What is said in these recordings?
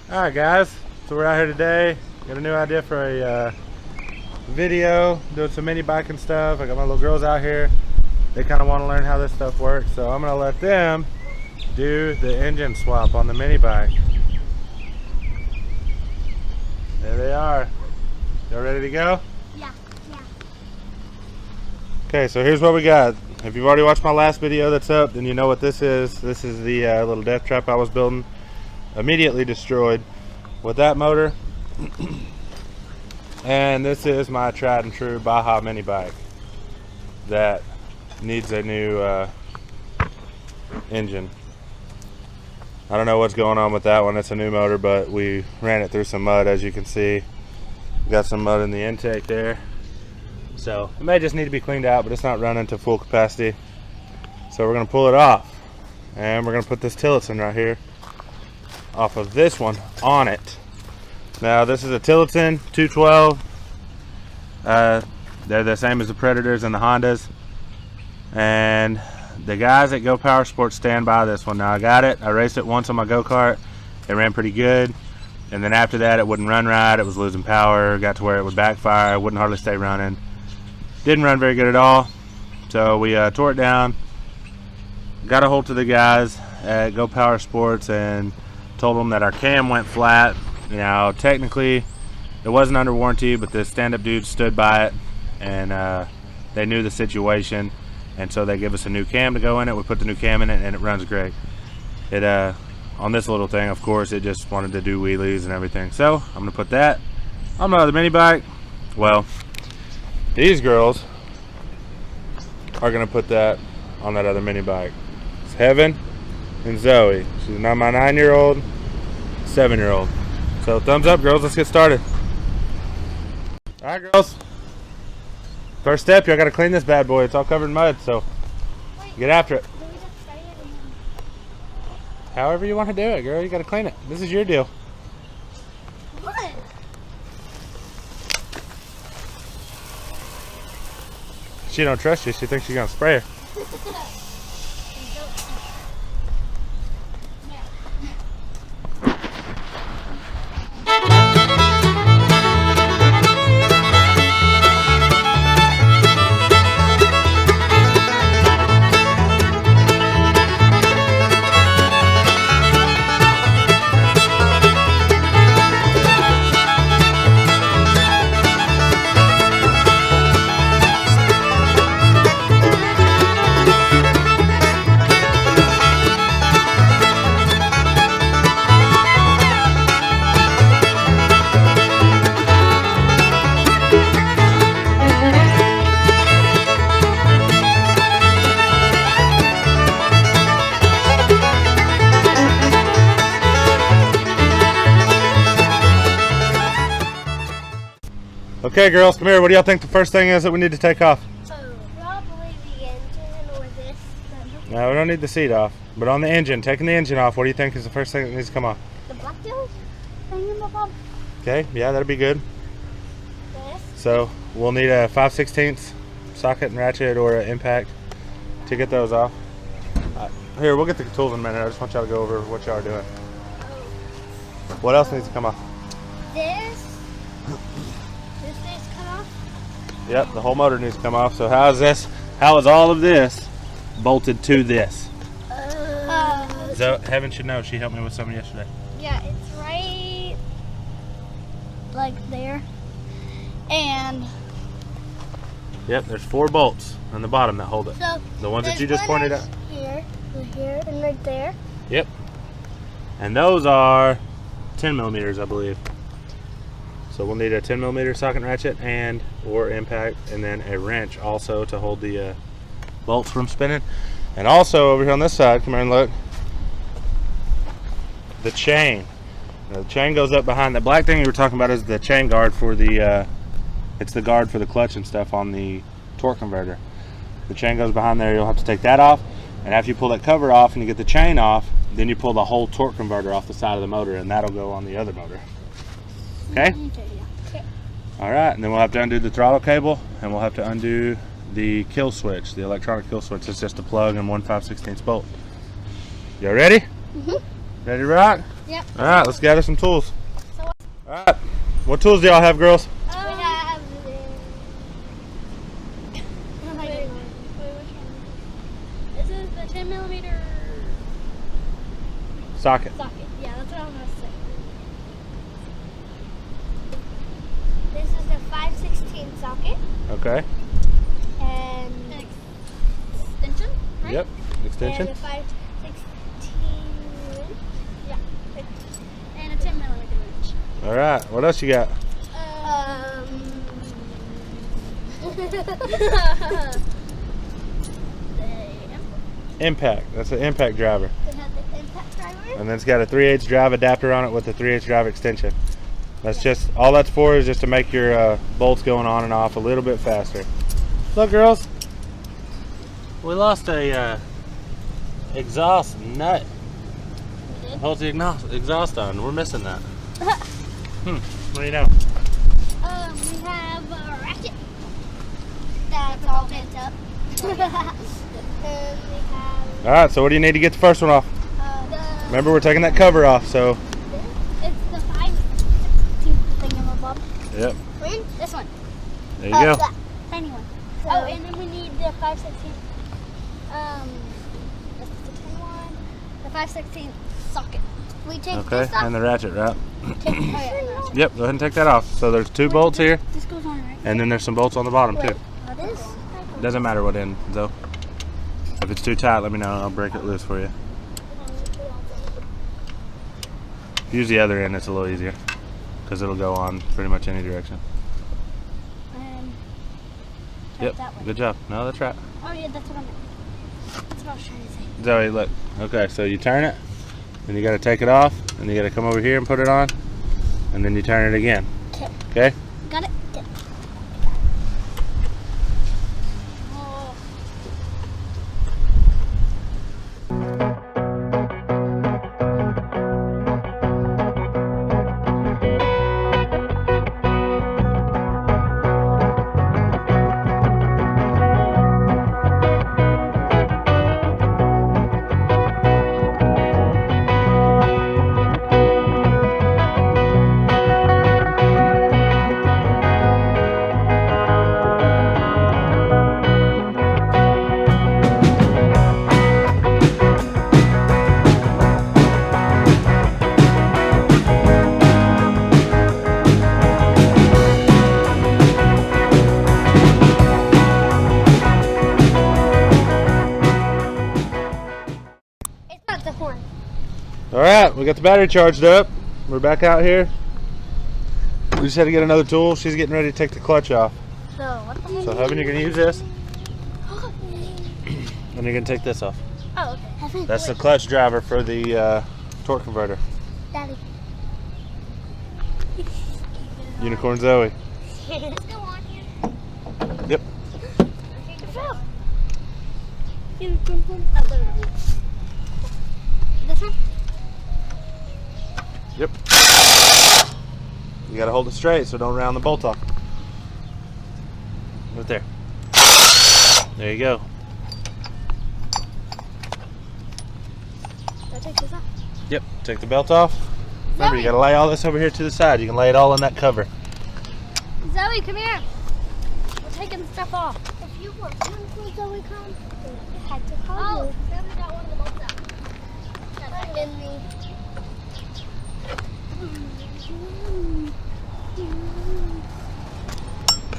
Alright guys, so we're out here today. Got a new idea for a video, doing some mini biking stuff. I got my little girls out here. They kind of want to learn how this stuff works, so I'm going to let them do the engine swap on the mini bike. There they are. Y'all ready to go? Yeah. Okay, so here's what we got. If you've already watched my last video that's up, then you know what this is. This is the little death trap I was building. Immediately destroyed with that motor. And this is my tried and true Baja mini bike that needs a new engine. I don't know what's going on with that one. It's a new motor, but we ran it through some mud, as you can see. Got some mud in the intake there, so it may just need to be cleaned out, but it's not running to full capacity. So we're going to pull it off, and we're going to put this Tillotson right here off of this one on it. Now this is a Tillotson 212. They're the same as the Predators and the Hondas, and the guys at Go Power Sports stand by this one. Now I got it, I raced it once on my go-kart. It ran pretty good, and then after that it wouldn't run right. It was losing power, got to where it would backfire. It wouldn't hardly stay running. Didn't run very good at all. So we tore it down, got a hold to the guys at Go Power Sports and told them that our cam went flat. Now technically it wasn't under warranty, but the stand-up dude stood by it, and they knew the situation, and so they give us a new cam to go in it. We put the new cam in it, and it runs great. It on this little thing, of course, it just wanted to do wheelies and everything. So I'm gonna put that on my other mini bike. Well, these girls are gonna put that on that other mini bike. It's Heaven and Zoe. She's now my 9-year-old, 7-year-old. So thumbs up, girls, let's get started. All right, girls. First step, y'all gotta clean this bad boy. It's all covered in mud, so get after it. However you want to do it, girl, you gotta clean it. This is your deal. What? She don't trust you. She thinks you're gonna spray her. Okay, girls, come here. What do y'all think the first thing is that we need to take off? Probably the engine or this. No, we don't need the seat off. But on the engine, taking the engine off, what do you think is the first thing that needs to come off? The black deal thing in the bottom. Okay, yeah, that'd be good. This. So we'll need a 5/16 socket and ratchet or an impact to get those off. Here, we'll get the tools in a minute. I just want y'all to go over what y'all are doing. What else needs to come off? This needs to come off. Yep, the whole motor needs to come off. So how is this? How is all of this bolted to this? So Heaven should know. She helped me with something yesterday. Yeah, it's right like there. And Yep, there's 4 bolts on the bottom that hold it. so The ones that you just pointed out. Here, and right there. Yep. And those are 10 millimeters, I believe. So we'll need a 10 millimeter socket and ratchet and or impact, and then a wrench also to hold the bolts from spinning. And also over here on this side, come here and look, the chain. Now, the chain goes up behind. The black thing you were talking about is the chain guard for the it's the guard for the clutch and stuff on the torque converter. The chain goes behind there. You'll have to take that off, and after you pull that cover off and you get the chain off, then you pull the whole torque converter off the side of the motor, and that'll go on the other motor. Okay? Okay. All right, and then we'll have to undo the throttle cable, and we'll have to undo the kill switch, the electronic kill switch. It's just a plug and one 5/16 bolt. You ready? Mhm. Ready to rock? Yep. All right, let's gather some tools. So, All right. What tools do y'all have, girls? we have this is the 10mm Socket. socket. Yeah, that's what I'm gonna say. This is the 5/16 socket Okay. and extension, right? Yep. Extension. And the 5/16 wrench. Yeah. And a 10mm wrench. All right. What else you got? Impact. That's an impact driver. They have the impact driver. And then it's got a 3/8 drive adapter on it with a 3/8 drive extension. That's just all that's for, is just to make your bolts going on and off a little bit faster. Look, girls, we lost a exhaust nut. Holds the exhaust on. We're missing that. What do you know? We have a ratchet that's all bent up. And we have All right. So what do you need to get the first one off? Remember, we're taking that cover off. So. it's the 5/16 thingamabob. Yep. This one. There you go. That tiny one. Oh, and then we need the 5/16. This is the 10 one. The 5/16 socket. We take Okay. this off. And the ratchet, right? Yeah. Yep. Go ahead and take that off. So there's 2 bolts here, This goes on right. and then there's some bolts on the bottom too. This. Doesn't matter what end, though. If it's too tight, let me know. I'll break it loose for you. Use the other end. It's a little easier because it'll go on pretty much any direction. And Yep. that way. Good job. No, that's right. Oh yeah, that's what I meant. That's what I was trying to say. Zoe, look. Okay, so you turn it, and you got to take it off, and you got to come over here and put it on, and then you turn it again. Okay. Okay? Got it? Okay. Oh. It's not the horn. All right, we got the battery charged up. We're back out here. We just had to get another tool. She's getting ready to take the clutch off. So what the So, Heaven, you're going to use this, and you're going to take this off. Oh, okay. That's the clutch driver for the torque converter. Daddy. Unicorn Zoe. Let's go on here. Yep. This one? Yep. You got to hold it straight so don't round the bolt off. Right there. There you go. Did I take this off? Yep. Take the belt off. Remember, you Zoe. got to lay all this over here to the side. You can lay it all in that cover. Zoe, come here. We're taking stuff off. If you want to, Zoe, come. I had to call you. Zoe got one of the bolts out. That's in me.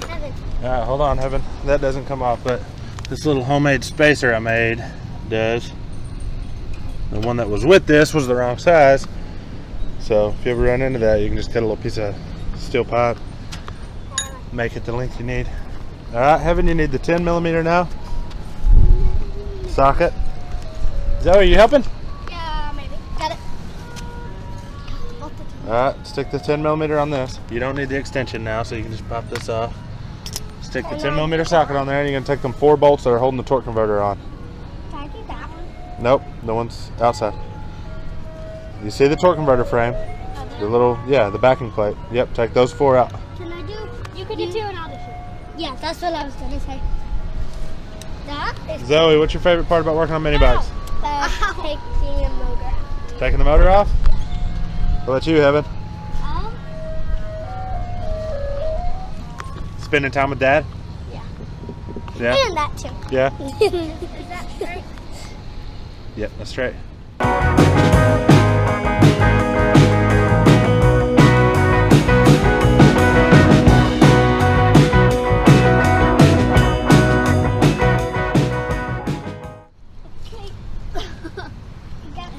Heaven. All right, hold on, Heaven. That doesn't come off, but this little homemade spacer I made does. The one that was with this was the wrong size. So if you ever run into that, you can just cut a little piece of steel pipe, make it the length you need. All right, Heaven, you need the 10mm now. Socket. Zoe, you helping? Yeah, maybe. Got it. All right, stick the 10mm on this. You don't need the extension now, so you can just pop this off. Stick the 10mm socket on there, and you're gonna take them 4 bolts that are holding the torque converter on. Can I do that one? Nope, the one's outside. You see the torque converter frame? The little, yeah, the backing plate. Yep, take those 4 out. Can I do? You can do 2 and I'll do 2. Yeah, that's what I was gonna say. That is Zoe, what's your favorite part about working on mini bikes? taking them over. Taking the motor off? What about you, Heaven? Spending time with Dad? Yeah. Yeah? And that too. Yeah? Is that straight? Yep, that's straight.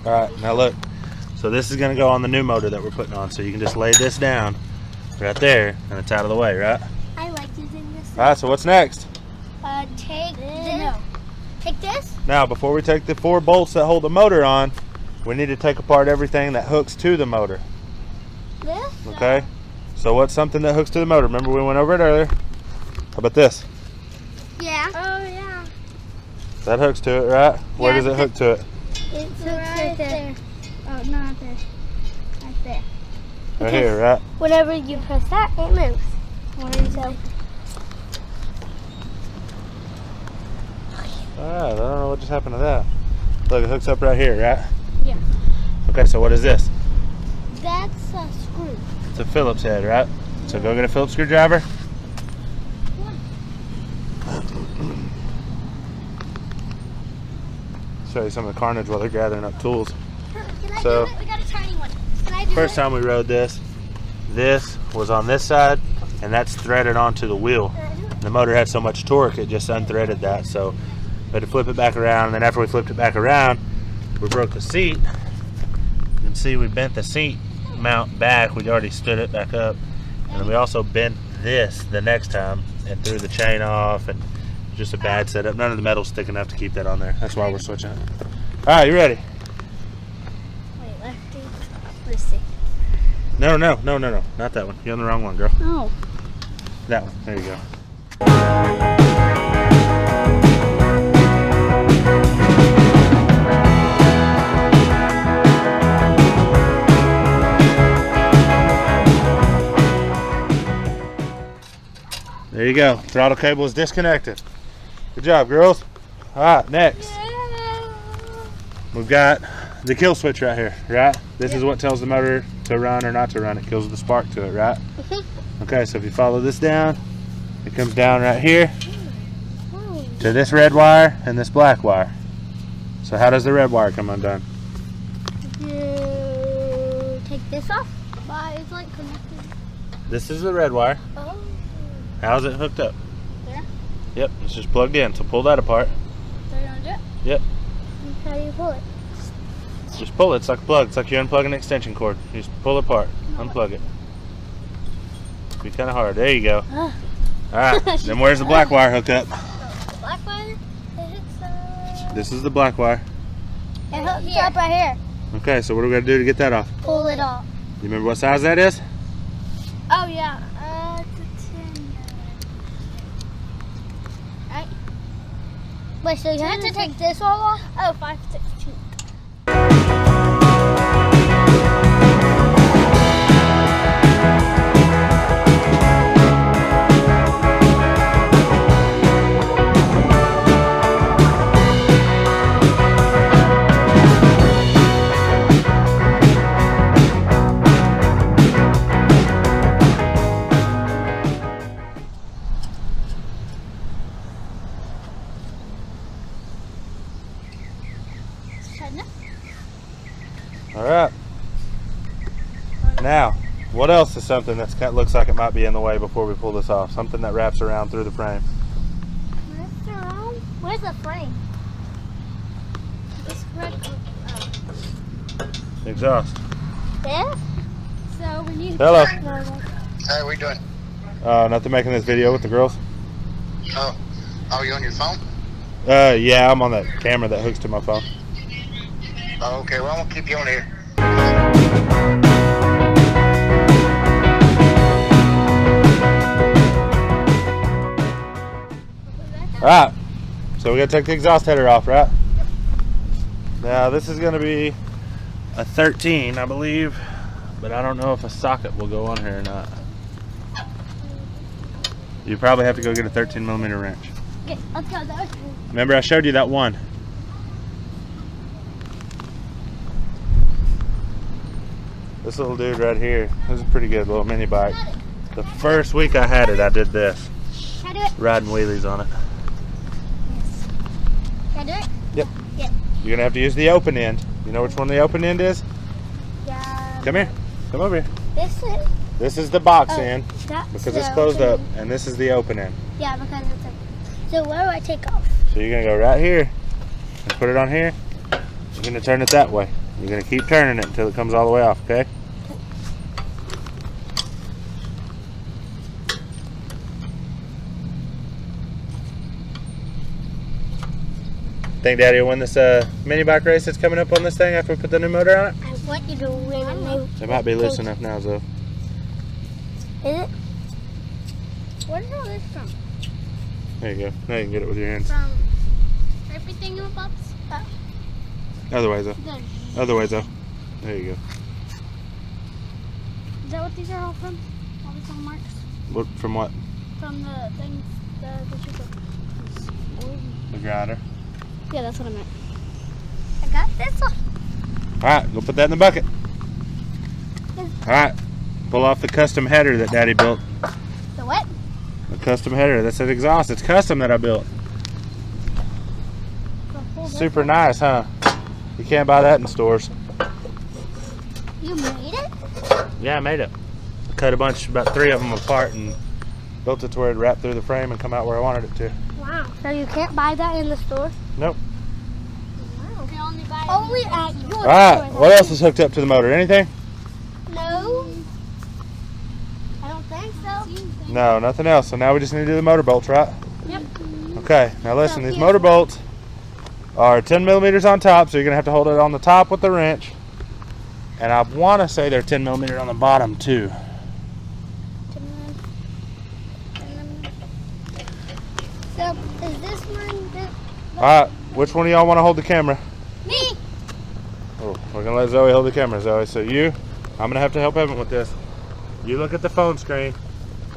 Alright, now look. So this is going to go on the new motor that we're putting on. So you can just lay this down right there and it's out of the way, right? I like using this. Alright, so what's next? Take this. No. Take this? Now, before we take the 4 bolts that hold the motor on, we need to take apart everything that hooks to the motor. This? Okay? So what's something that hooks to the motor? Remember we went over it earlier? How about this? Yeah. Oh, yeah. That hooks to it, right? Where does it hook to it? It's right there. Oh, not there. Right there. Right here, right? Whenever you press that, it moves. So. Alright, I don't know what just happened to that. Look, it hooks up right here, right? Yeah. Okay, so what is this? That's a screw. It's a Phillips head, right? So go get a Phillips screwdriver. Show you some of the carnage while they're gathering up tools. Can I So, do it? We got a tiny one. Can I do first it? time we rode this was on this side, and that's threaded onto the wheel. The motor had so much torque, it just unthreaded that. So we had to flip it back around, and then after we flipped it back around, we broke the seat. You can see we bent the seat mount back. We'd already stood it back up. And then we also bent this the next time and threw the chain off, and just a bad setup. None of the metal's thick enough to keep that on there. That's why we're switching it. All right, you ready? Wait, lefty. Let's see. No, not that one. You're on the wrong one, girl. Oh. That one. There you go. There you go. Throttle cable is disconnected. Good job, girls. All right, next. We've got the kill switch right here, right? This is what tells the motor to run or not to run. It kills the spark to it, right? Okay, so if you follow this down, it comes down right here to this red wire and this black wire. So how does the red wire come undone? You take this off? It's like connected. This is the red wire. Oh. How's it hooked up? There? Yep, it's just plugged in. So pull that apart. So you want to do it? Yep. How do you pull it? Just pull it. It's like a plug. It's like you unplug an extension cord. You just pull it apart. Unplug it. Be kind of hard. There you go. All right. Then where's the black wire hooked up? The black wire? It hooks up. This is the black wire. It hooks up right here. Okay, so what do we got to do to get that off? Pull it off. You remember what size that is? Oh yeah. It's a 10. Right. Wait, so you have to take this all off? Oh, 5/16. All right. Now, what else is something that looks like it might be in the way before we pull this off? Something that wraps around through the frame. Wraps around? Where's the frame? This red. Exhaust. There? So we need. Hello. Hey, what are you doing? Nothing, making this video with the girls. Oh, you on your phone? Yeah, I'm on that camera that hooks to my phone. Oh, okay, well, I'm gonna keep you on here. All right, so we gotta take the exhaust header off, right? Now this is gonna be a 13, I believe, but I don't know if a socket will go on here or not. You probably have to go get a 13mm wrench. Okay, let's go that way. Remember I showed you that one. This little dude right here. This is a pretty good little mini bike. The first week I had it, I did this. Can I do it? Riding wheelies on it. Yes. Can I do it? Yep. Yep. You're gonna have to use the open end. You know which one the open end is? Yeah. Come here. Come over here. This is. This is the box end That's because the it's closed open up, end. and this is the open end. Yeah, because it's a. So where do I take off? So you're gonna go right here and put it on here. You're gonna turn it that way. You're gonna keep turning it until it comes all the way off, okay? Think Daddy will win this mini bike race that's coming up on this thing after we put the new motor on it? I want you to win a new. It might be loose enough now, Zoe. Is it? Where did all this from? There you go. Now you can get it with your hands. From everything in the box? Other way, Zoe. Good. Other way, Zoe. There you go. Is that what these are all from? All these little marks? What, from what? From the things, the sugar. The grinder. Yeah, that's what I meant. I got this one. Alright, go put that in the bucket. Alright, pull off the custom header that Daddy built. The what? The custom header. That's an exhaust. It's custom that I built. Super nice, huh? You can't buy that in stores. You made it? Yeah, I made it. I cut a bunch, about 3 of them apart, and built it to where it wrapped through the frame and come out where I wanted it to. Wow. So you can't buy that in the store? Nope. Wow. You can only buy it only at your store. Alright, what else is hooked up to the motor? Anything? No. I don't think so. No, nothing else. So now we just need to do the motor bolts, right? Yep. Okay, now listen, these motor bolts are 10 millimeters on top, so you're going to have to hold it on the top with the wrench. And I want to say they're 10 millimeters on the bottom, too. So, is this one the... Alright, which one of y'all want to hold the camera? Me! Oh, we're going to let Zoe hold the camera, Zoe. So I'm going to have to help Evan with this. You look at the phone screen,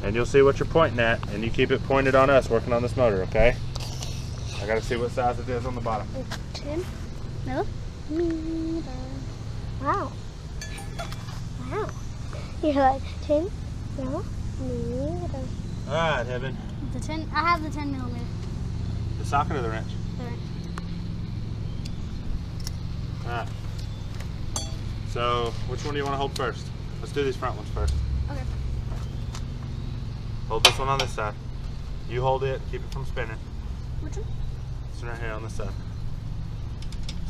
and you'll see what you're pointing at, and you keep it pointed on us working on this motor, okay? I got to see what size it is on the bottom. 10 millimeters. Wow. Wow. You're like 10 millimeters. Alright, Evan. The 10. I have the 10 millimeter. The socket or the wrench? The wrench. Alright. So, which one do you want to hold first? Let's do these front ones first. Okay. Hold this one on this side. You hold it, keep it from spinning. Which one? This one right here on this side.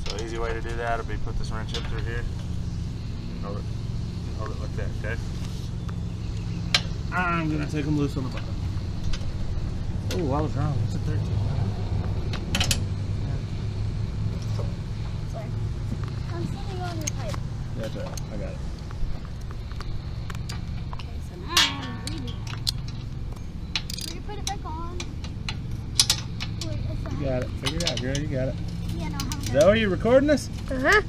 So, easy way to do that would be put this wrench up through here. And hold it like that, okay? I'm going to take them loose on the bottom. Oh, I was wrong. It's a 13. Sorry. I'm sitting on your pipe. That's all right. I got it. Okay, so now I'm ready. Ready to put it back on. Wait, You got it. Figure it out, girl. You got it. Yeah, no, I haven't. Zoe, you recording this? Uh-huh.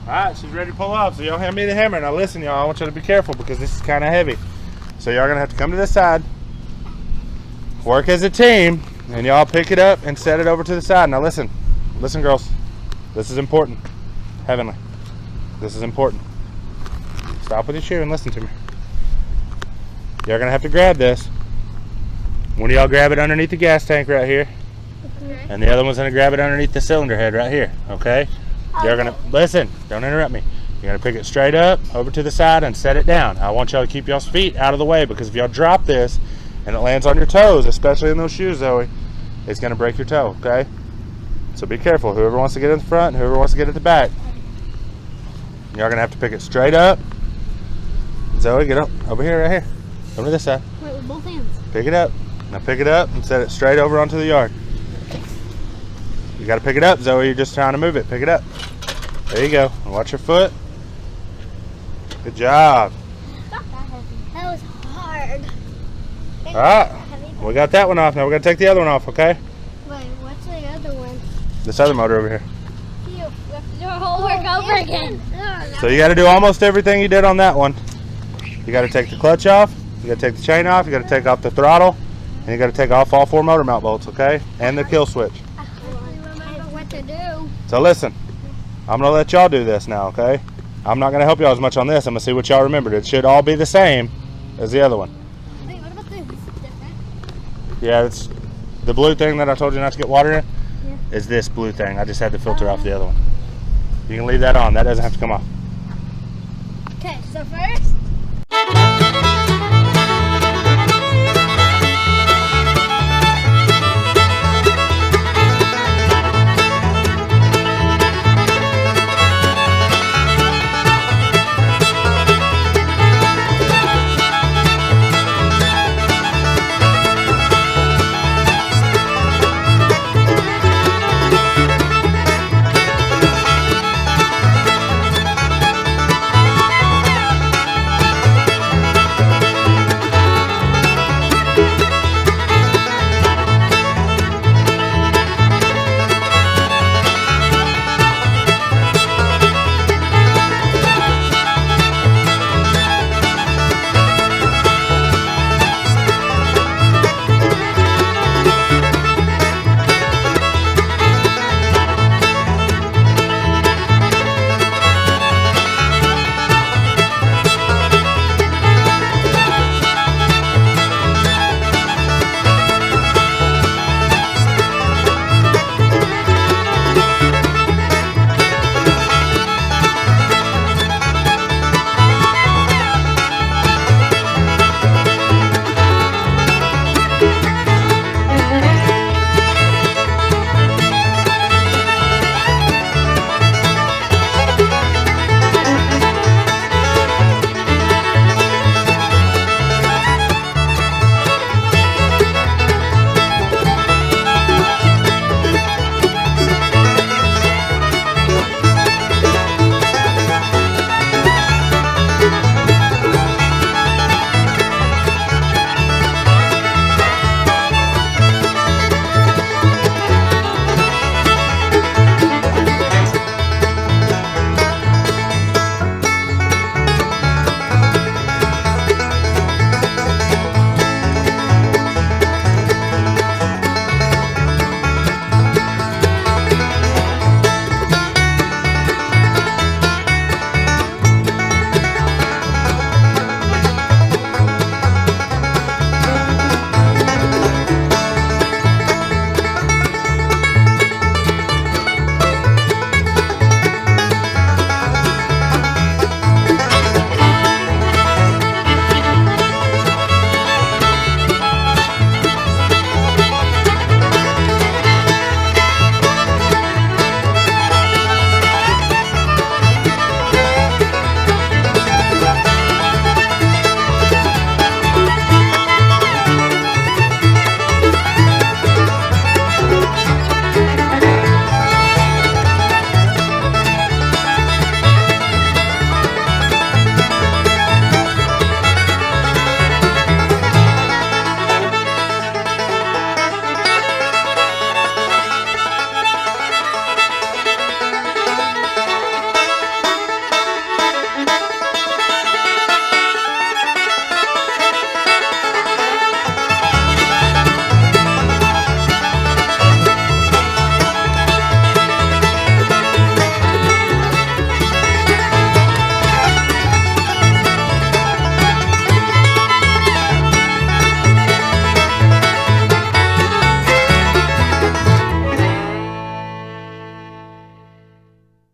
Alright, she's ready to pull off, so y'all hand me the hammer. Now listen, y'all, I want you to be careful because this is kind of heavy. So y'all are going to have to come to this side, work as a team, and y'all pick it up and set it over to the side. Now listen, girls, this is important. Heavenly, this is important. Stop with your shoe and listen to me. Y'all going to have to grab this. One of y'all grab it underneath the gas tank right here, and the other one's going to grab it underneath the cylinder head right here, okay? You're gonna listen, don't interrupt me. You're gonna pick it straight up over to the side and set it down. I want y'all to keep y'all's feet out of the way because if y'all drop this and it lands on your toes, especially in those shoes, Zoe, it's gonna break your toe, okay? So be careful. Whoever wants to get in the front, whoever wants to get at the back. You're gonna have to pick it straight up. Zoe, get up. Over here, right here. Over to this side. Wait, with both hands. Pick it up. Now pick it up and set it straight over onto the yard. You got to pick it up, Zoe. You're just trying to move it. Pick it up. There you go. Watch your foot. Good job. Not that heavy. That was hard. All right. We got that one off. Now we're going to take the other one off, okay? Wait, what's the other one? This other motor over here. We have to do our whole work over again. So you got to do almost everything you did on that one. You got to take the clutch off. You got to take the chain off. You got to take off the throttle. And you got to take off all 4 motor mount bolts, okay? And the kill switch. I remember what to do. So listen, I'm going to let y'all do this now, okay? I'm not going to help y'all as much on this. I'm going to see what y'all remembered. It should all be the same as the other one. Wait, what about this? Different? Yeah, it's the blue thing that I told you not to get water in. Yeah. Is this blue thing. I just had to filter off the other one. You can leave that on. That doesn't have to come off. Okay, so first.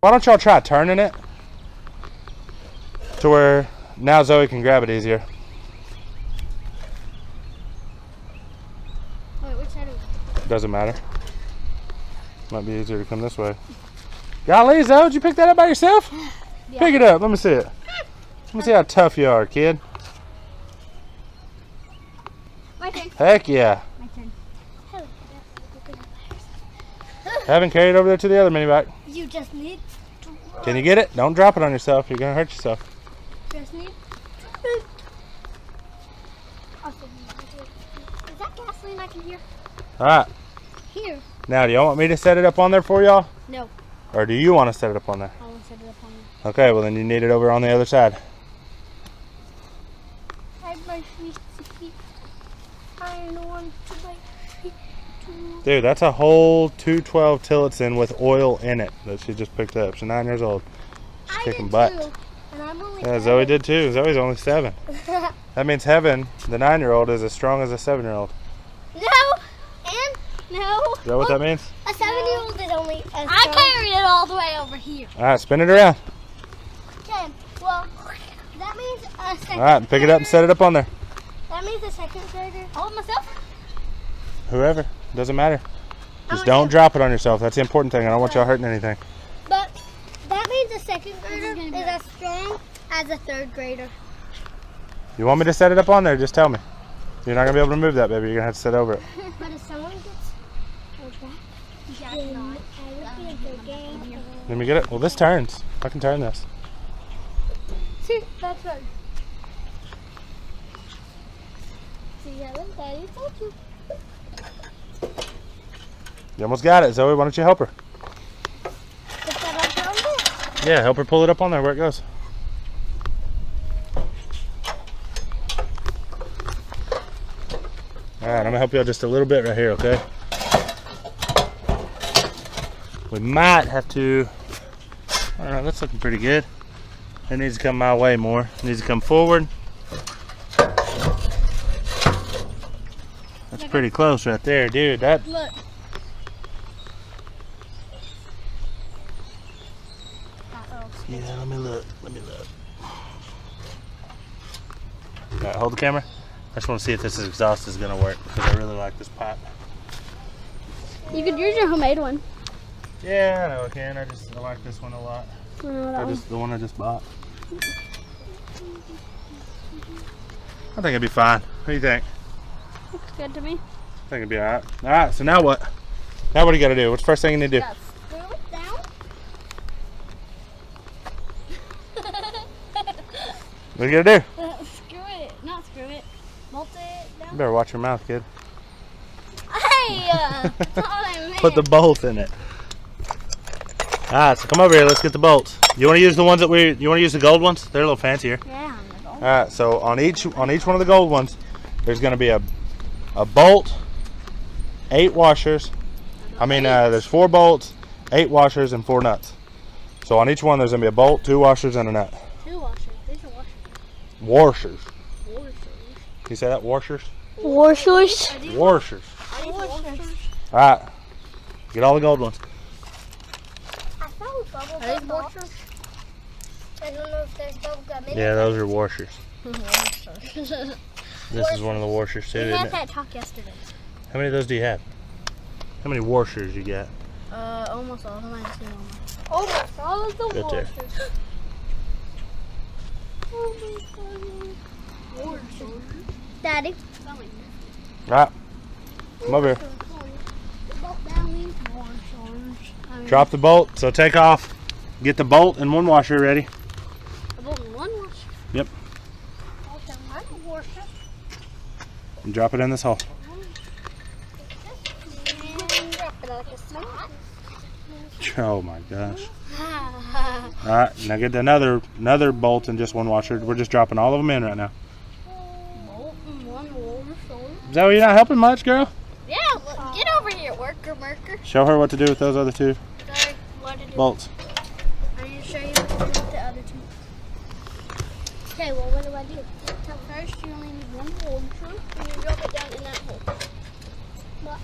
Why don't y'all try turning it to where now Zoe can grab it easier. Wait, which side is it? Doesn't matter. Might be easier to come this way. Golly, Zoe, did you pick that up by yourself? Yeah. Pick it up. Let me see it. Let me see how tough you are, kid. My turn. Heck yeah. My turn. Haven't carried it over there to the other mini bike. You just need to. Can you get it? Don't drop it on yourself. You're gonna hurt yourself. Just need. Awesome. Is that gasoline I can hear? All right. Here. Now, do y'all want me to set it up on there for y'all? No. Or do you want to set it up on there? I want to set it up on there. Okay, well then you need it over on the other side. I my feet to keep. I don't want to my feet to. Dude, that's a whole 212 Tillotson with oil in it that she just picked up. She's 9 years old. She's kicking butt. Too, and I'm only Yeah, Zoe did too. Zoe's only 7. That means Heaven, the 9-year-old, is as strong as a 7-year-old. No, and no. Is that what that means? A 7-year-old is only as strong. I carried it all the way over here. All right, spin it around. Okay, well, that means a second. All right, pick it up and set it up on there. That means a second grader. All myself? Whoever, doesn't matter. Just want don't you. drop it on yourself. That's the important thing. I don't want y'all hurting anything. But that means a second grader is as strong as a third grader. You want me to set it up on there? Just tell me. You're not gonna be able to move that, baby. You're gonna have to sit over it. But if someone gets back, then I would be a good game. Let me get it. Well, this turns. I can turn this. See, that's right. See, Daddy told you. You almost got it, Zoe. Why don't you help her? Put that up on there. Yeah, help her pull it up on there where it goes. All right, I'm gonna help you out just a little bit right here, okay? We might have to. All right, that's looking pretty good. It needs to come my way more. It needs to come forward. That's pretty close right there, dude. That. Look. Yeah, let me look. Let me look. All right, hold the camera. I just want to see if this exhaust is gonna work because I really like this pipe. You could use your homemade one. Yeah, I know I can. I like this one a lot. The one I just bought. I think it'd be fine. What do you think? Looks good to me. I think it'd be alright. Alright, so now what? Now what do you gotta do? What's the first thing you need to do? Screw it down. What you gotta do? Screw it. Not screw it. Bolt it You down. better watch your mouth, kid. Hey! That's all I meant. Put the bolt in it. Alright, so come over here. Let's get the bolts. You want to use the ones that you want to use the gold ones? They're a little fancier. Yeah, I'm gonna go. Alright, so on each one of the gold ones, there's gonna be a bolt, 8 washers. I mean, there's 4 bolts, 8 washers, and 4 nuts. So on each one, there's gonna be a bolt, 2 washers, and a nut. 2 washers. These are washers. Washers. Washers. Can you say that? Washers? Washers? Washers. Washers. Alright. Get all the gold ones. I found bubble gum washers. I don't know if there's bubble gum in it. Yeah, those are washers. This is one of the washers too, We isn't had it? that talk yesterday. How many of those do you have? How many washers you got? Almost all of them. I just need almost all of the Good there. washers. Washers. Daddy. Alright. Come over here. Drop the bolt, so take off. Get the bolt and 1 washer ready. One washer. Yep. Okay, one washer. And drop it in this hole. And drop it like a smack. Oh my gosh. Alright, now get another bolt and just 1 washer. We're just dropping all of them in right now. Bolt and 1 washer. Zoe, you're not helping much, girl? Yeah, look, get over here, worker. Show her what to do with those other 2 Sorry, what to do? bolts. I need to show you what to do with the other 2. Okay, well, what do I do? So first, you only need 1 washer, and you drop it down in that hole. What?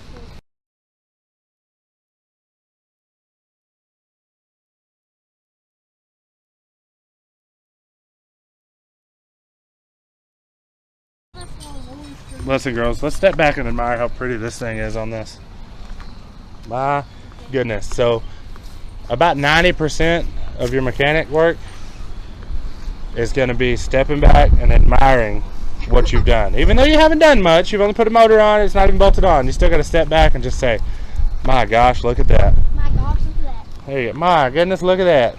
Listen, girls, let's step back and admire how pretty this thing is on this. My goodness. So, about 90% of your mechanic work is going to be stepping back and admiring what you've done. Even though you haven't done much, you've only put a motor on, it's not even bolted on, you still got to step back and just say, my gosh, look at that. My gosh, look at that. There you go. My goodness, look at that.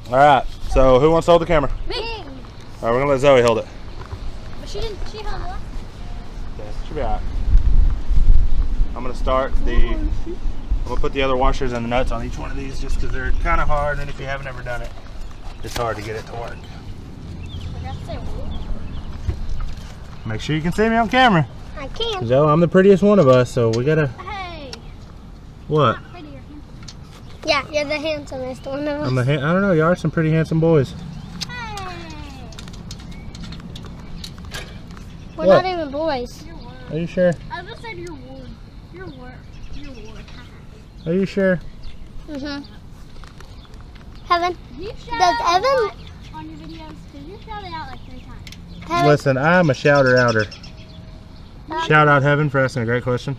Alright, so who wants to hold the camera? Me. Alright, we're going to let Zoe hold it. But she held it last. Okay, should be alright. I'm going to start I'm going to put the other washers and the nuts on each one of these just because they're kind of hard, and if you haven't ever done it, it's hard to get it to work. Make sure you can see me on camera. I can. Zoe, I'm the prettiest one of us, so we gotta. Hey. What? Yeah, you're the handsomest one of us. I don't know. You are some pretty handsome boys. Hey. We're What? not even boys. Are you sure? I just said you're wood. You're wood. You're wood. Are you sure? Mhm. Heaven. Does Evan on your videos? Cause you shout it out like 3 times. Heaven. Listen, I'm a shouter outer. Shout out Heaven for asking a great question.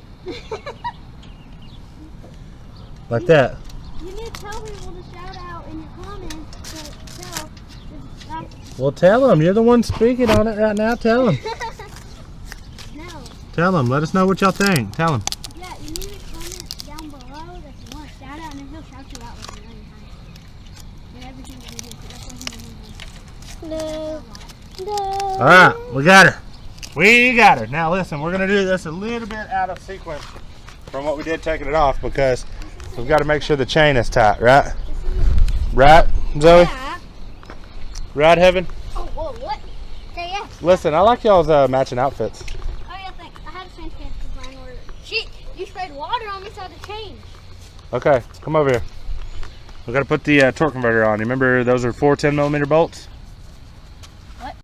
Like that. You need to tell people to shout out in your comments. Well, tell them. You're the one speaking on it right now. Tell them. No. Tell them. Let us know what y'all think. Tell them. Yeah, you need to comment down below that you want a shout out, and then he'll shout you out like a million times. In every single video, so that's what he knows. No. All right, we got her. We got her. Now listen, we're gonna do this a little bit out of sequence from what we did taking it off because we've got to make sure the chain is tight, right? Right, Zoe? Yeah. Right, Heaven? Oh, whoa, what? Say yes. Listen, I like y'all's matching outfits. Oh, yeah, thanks. I had to change pants because mine were... Shit, you sprayed water on me, so I had to change. Okay, come over here. We got to put the torque converter on. You remember those are 4 10mm bolts? What?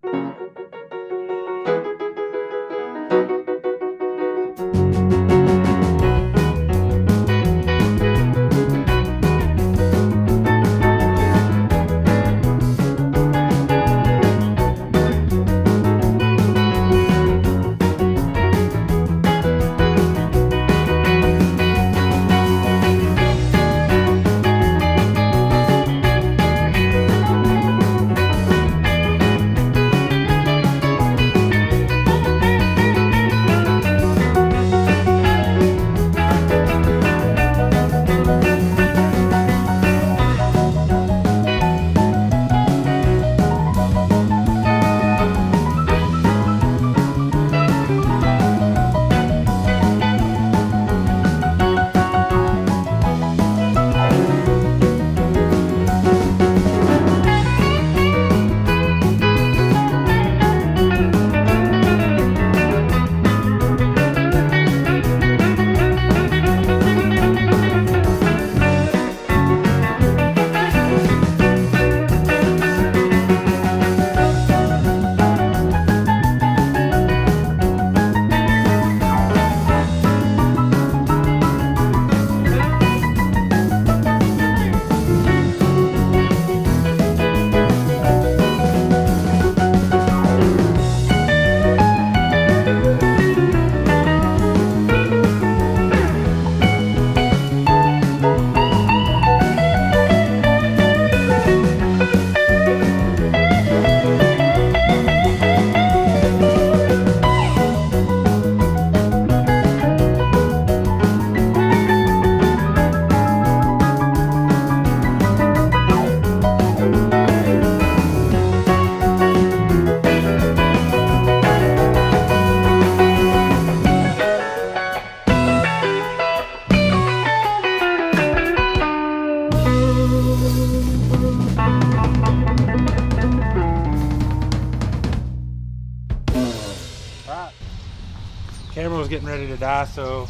Camera was getting ready to die, so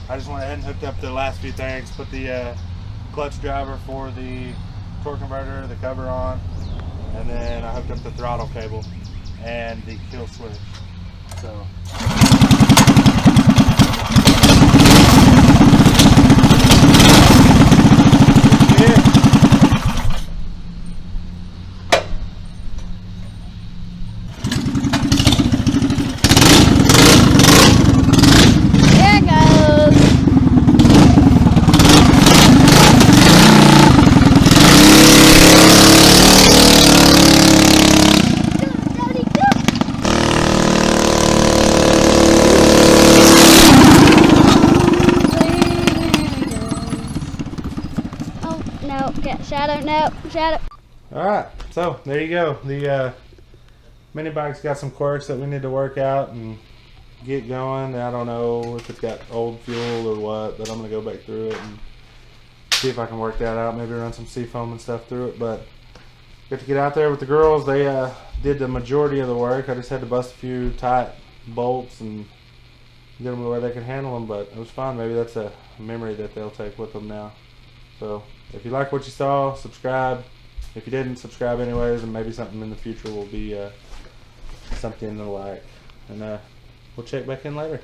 I just went ahead and hooked up the last few things, put the clutch driver for the torque converter, the cover on, and then I hooked up the throttle cable and the kill switch. So Shadow, no, shadow. Alright, so there you go. The mini bike's got some quirks that we need to work out and get going. I don't know if it's got old fuel or what, but I'm going to go back through it and see if I can work that out. Maybe run some seafoam and stuff through it. But got to get out there with the girls. They did the majority of the work. I just had to bust a few tight bolts and get them the way they can handle them, but it was fun. Maybe that's a memory that they'll take with them now. So if you like what you saw, subscribe. If you didn't, subscribe anyways, and maybe something in the future will be something to like. And we'll check back in later.